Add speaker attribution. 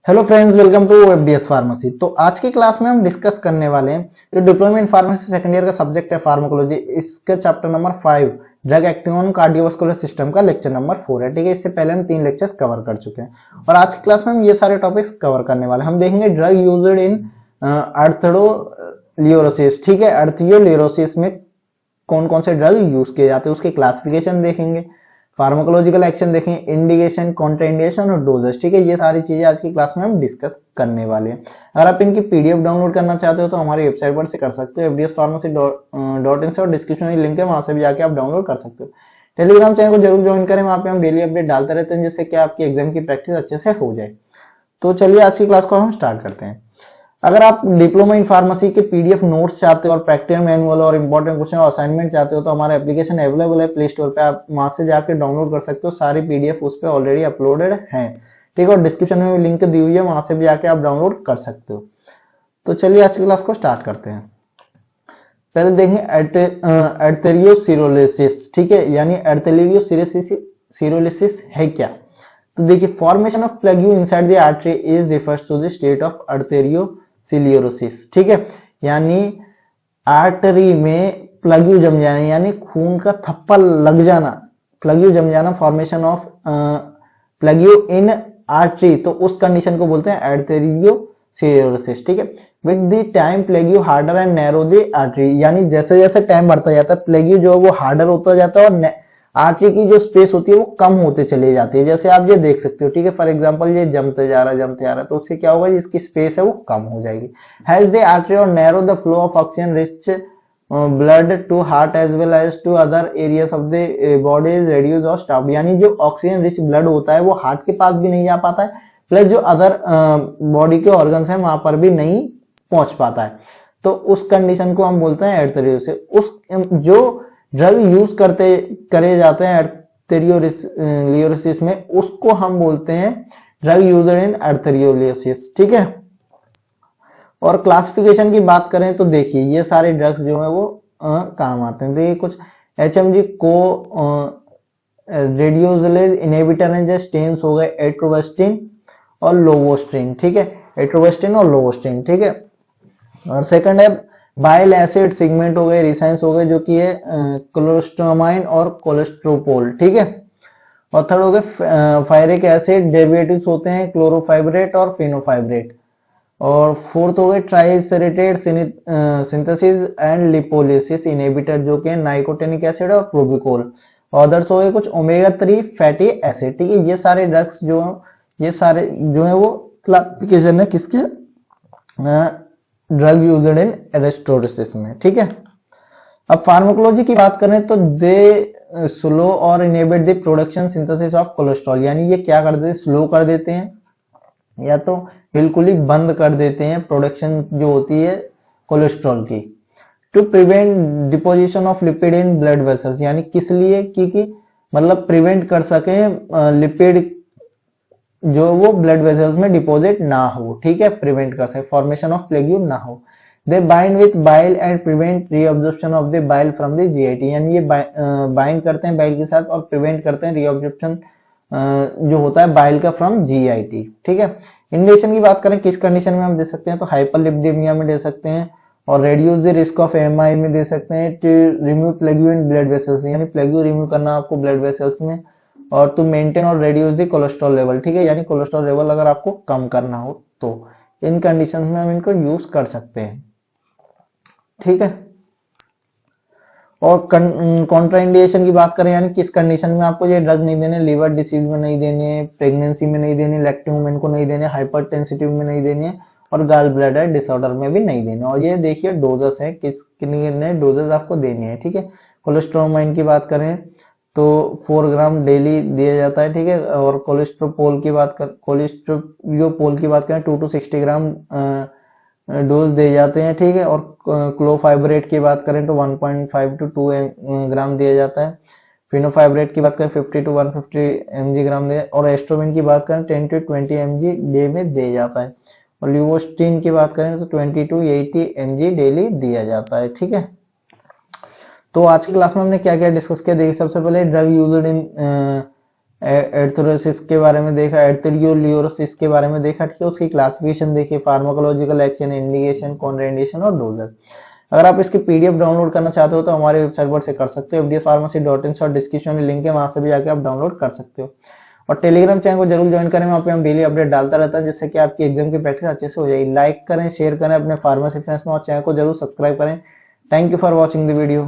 Speaker 1: Hello friends, welcome to FDS pharmacy. तो आज की क्लास में हम डिस्कस करने वाले हैं जो diploma in pharmacy second year का सब्जेक्ट है फार्माकोलॉजी। इसके chapter number 5 drug acting on cardiovascular system का लेक्चर नंबर 4 है। ठीक है, इससे पहले हम 3 लेक्चर्स कवर कर चुके हैं और आज की क्लास में हम ये सारे टॉपिक्स कवर करने वाले हैं। हम देखेंगे ड्रग यूज्ड इन अर्थ्रोलियोरोसिस। ठीक है, अर्थ्रोलियोरोसिस में कौन कौन से ड्रग यूज किए जाते हैं उसकी क्लासिफिकेशन देखेंगे, फार्माकोलॉजिकल एक्शन देखेंगे, इंडिकेशन, कॉन्ट्राइंडिकेशन और डोजेस। ठीक है, ये सारी चीजें आज की क्लास में हम डिस्कस करने वाले हैं। अगर आप इनकी पीडीएफ डाउनलोड करना चाहते हो तो हमारी वेबसाइट पर से कर सकते हो, fdspharmacy.in से, और डिस्क्रिप्शन में लिंक है, वहां से भी जाके आप डाउनलोड कर सकते हो। टेलीग्राम चैनल को जरूर ज्वाइन करें, वहां पे हम डेली अपडेट डालते रहते हैं जिससे कि आपकी एग्जाम की प्रैक्टिस अच्छे से हो जाए। तो चलिए आज की क्लास को हम स्टार्ट करते हैं। अगर आप डिप्लोमा इन फार्मेसी के पीडीएफ नोट्स चाहते हो और प्रैक्टिकल मैनुअल और इंपॉर्टेंट क्वेश्चन और असाइनमेंट चाहते हो तो हमारा एप्लीकेशन अवेलेबल है प्ले स्टोर पे, आप वहां से जाकर डाउनलोड कर सकते हो। सारी पीडीएफ उस पर ऑलरेडी अपलोडेड है। ठीक है, और डिस्क्रिप्शन में भी लिंक दी हुई है, वहां से भी जाके आप डाउनलोड कर सकते हो। तो चलिए आज की क्लास को स्टार्ट करते हैं। पहले देखेंगे एर्थेरियोस्क्लेरोसिस। ठीक है, यानी एर्थेरियोस्क्लेरोसिस है क्या। तो देखिए, formation of plaque inside the artery is refers to the state of atherosclerosis. ठीक है, यानी आर्टरी में प्लग्यू जम जाना, यानी खून का थप्पा लग जाना, प्लग्यू जम जाना, formation of plaque in artery, तो उस कंडीशन को बोलते हैं एर्थेरियोस्क्लेरोसिस। ठीक है, with the time plaque harder and narrow the artery, यानी जैसे जैसे टाइम बढ़ता जाता है प्लग्यू जो है वो हार्डर होता जाता है और आर्टरी की जो स्पेस होती है वो कम होते चली जाती है। जैसे आप ये देख सकते हो। ठीक है, फॉर एग्जांपल ये जमते जा रहा है, तो उससे क्या होगा, जिसकी स्पेस है वो कम हो जाएगी। हैज द आर्टरी और narrow the flow of oxygen rich blood to heart as well as to other areas of the body is reduce और स्टॉप, यानी जो ऑक्सीजन रिच ब्लड होता है वो हार्ट के पास भी नहीं जा पाता है, प्लस जो अदर बॉडी के ऑर्गन्स हैं वहां पर भी नहीं पहुंच पाता है। तो उस कंडीशन को हम बोलते हैं एर्थेरियोसिस। उस जो ड्रग यूज करते करे जाते हैं एर्थेरियोलियोसिस में, उसको हम बोलते हैं ड्रग यूज्ड इन एर्थेरियोलियोसिस। ठीक है, और क्लासिफिकेशन की बात करें तो देखिए ये सारे ड्रग्स जो है वो काम आते हैं। देखिए कुछ एचएमजी को रेडियोजलेज इनहिबिटर हैं, जैसे स्टेन्स हो गए, एट्रोवेस्टिन और लोवोस्टिन। ठीक है, एट्रोवेस्टिन और लोवोस्टिन। ठीक है, और सेकंड है बाइल एसिड सिगमेंट हो गए, रिसाइंस हो गए, जो कि है क्लोस्ट्रोमाइन और कोलेस्ट्रोपोल। ठीक है, और थर्ड हो गए फायरिक एसिड डेरिवेटिव्स होते हैं, क्लोरोफाइब्रेट और फिनोफाइब्रेट। और फोर्थ हो गए ट्राइसेरेटेड सिंथेसिस एंड लिपोलिसिस इनहिबिटर, जो कि नाइकोटिनिक एसिड और प्रोबिकोल। अदर्स हो गए कुछ ओमेगा 3 फैटी एसिड। ठीक है, ये सारे ड्रग्स जो ये सारे जो है वो क्लासिफिकेशन है किसके, ड्रग यूज्ड इन एरिस्टोसिस में। ठीक है, अब फार्माकोलॉजी की बात करें तो दे स्लो और enable the production synthesis of cholesterol, यानी ये क्या कर देते हैं, स्लो कर देते हैं या तो बिल्कुल ही बंद कर देते हैं प्रोडक्शन जो होती है कोलेस्ट्रॉल की। To prevent deposition of lipid in blood vessels, यानी किस लिए, क्योंकि मतलब प्रिवेंट कर सके लिपिड जो वो ब्लड वेसल्स में डिपॉजिट ना हो। ठीक है, प्रिवेंट कर सके, फॉर्मेशन ऑफ प्लेग्यू ना हो। They bind with bile and prevent reabsorption of the bile from the GIT, यानी ये बाइंड करते हैं बाइल के साथ और प्रिवेंट करते हैं रीअब्जॉर्प्शन जो होता है बाइल का फ्रॉम जीआईटी। ठीक है, इंडिकेशन की बात करें किस कंडीशन में हम दे सकते हैं, तो हाइपरलिपिडेमिया में दे सकते हैं, और reduce the risk of MI में दे सकते हैं, to remove plaque in blood vessels, यानी प्लेग्यू रिमूव करना आपको ब्लड वेसल्स में, और टू मेंटेन और रेड्यूस द कोलेस्ट्रॉल लेवल। ठीक है, यानी कोलेस्ट्रॉल लेवल अगर आपको कम करना हो तो इन कंडीशन में हम इनको यूज कर सकते हैं। ठीक है, और कॉन्ट्राइंडिकेशन की बात करें, यानी किस कंडीशन में आपको ये ड्रग नहीं देने, लीवर डिसीज में नहीं देने, प्रेगनेंसी में नहीं देने, लैक्टिंग वुमेन को नहीं देने, हाइपरटेंसिटिव में नहीं देने, और गॉल ब्लैडर डिसऑर्डर में भी नहीं देने। और ये देखिए डोजेस है, कितने डोजेस आपको देने हैं। ठीक है, कोलेस्ट्रोमाइन की बात करें तो 4 ग्राम डेली दिया जाता है। ठीक है, और कोलेस्ट्रोपोल की बात करें 2 to 60 ग्राम डोज दे जाते हैं। ठीक है, और क्लोफाइब्रेट की बात करें तो 1.5 to 2 ग्राम दिया जाता है। फिनोफाइब्रेट की बात करें 50 to 150 mg ग्राम दे, और एस्ट्रोबिन की बात करें 10 to 20 mg डे में दिया जाता है। और लिवोस्टिन की बात करें तो 20 to 80 mg डेली दिया जाता है। ठीक है, तो आज की क्लास में हमने क्या क्या डिस्कस किया, देखिए सबसे पहले ड्रग यूज्ड इन एर्थरोसिस के बारे में देखा, एर्थरियोलियोसिस के बारे में देखा, ठीक है। उसकी क्लासिफिकेशन देखिए, फार्माकोलॉजिकल एक्शन, इंडिकेशन, कॉन्ट्राइंडिकेशन और डोजेज। अगर आप इसकी पीडीएफ डाउनलोड करना चाहते हो तो हमारे वेबसाइट पर से कर सकते हो, fdspharmacy.in और डिस्क्रिप्शन में लिंक है, वहां से भी जाके आप डाउनलोड कर सकते हो। और टेलीग्राम चैनल को जरूर ज्वाइन करें, वहाँ पे हम डेली अपडेट डालता रहता है, जिससे कि आपकी एग्जाम की प्रैक्टिस अच्छे से हो जाएगी। लाइक करें, शेयर करें अपने फार्मेसी फ्रेंड्स में और चैनल को जरूर सब्सक्राइब करें। Thank you for watching the video.